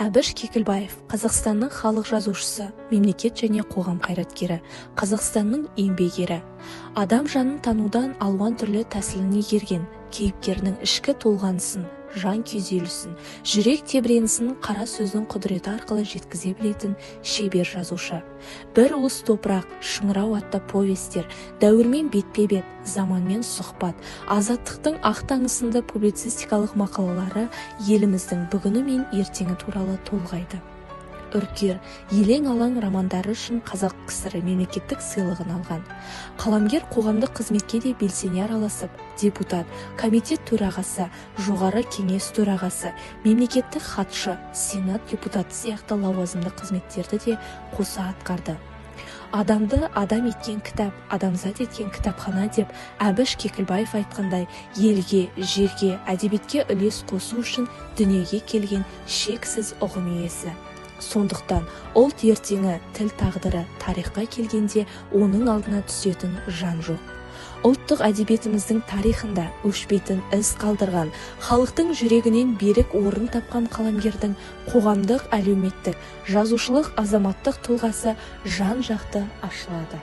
Әбіш Кекілбаев Қазақстанның халық жазушысы, мемлекет және қоғам қайраткері, Қазақстанның еңбек ері. Адам жанын танудан алуан түрлі тәсілін игерген, кейіпкерінің ішкі толғанысын, жан күйзелісін, жүрек тебіренісін қара сөздің құдіреті арқылы жеткізе білетін шебер жазушы. Бір уыс топырақ, шыңырау атты повестер, дәуірмен бетпе-бет, заманмен сұхбат, азаттықтың ақ таңы сынды публицистикалық мақалалары еліміздің бүгіні мен ертеңі туралы толғайды. Үркер, елең-алаң романдары үшін Қазақ КСР мемлекеттік сыйлығын алған. Қаламгер қоғамдық қызметке де белсене араласып, депутат, комитет төрағасы, жоғары кеңес төрағасы, мемлекеттік хатшы, сенат депутаты сияқты лауазымды қызметтерді де қоса атқарды. Адамды адам еткен кітап, адамзат еткен кітапхана деп Әбіш Кекілбаев айтқандай, елге, жерге, әдебиетке үлес қосу үшін дүниеге келген шексіз ұғым иесі. Сондықтан ұлт ертеңі, тіл тағдыры, тарихқа келгенде оның алдына түсетін жан жоқ. Ұлттық әдебиетіміздің тарихында өшпейтін із қалдырған, халықтың жүрегінен берік орын тапқан қаламгердің қоғамдық, әлеуметтік, жазушылық, азаматтық тұлғасы жан-жақты ашылады.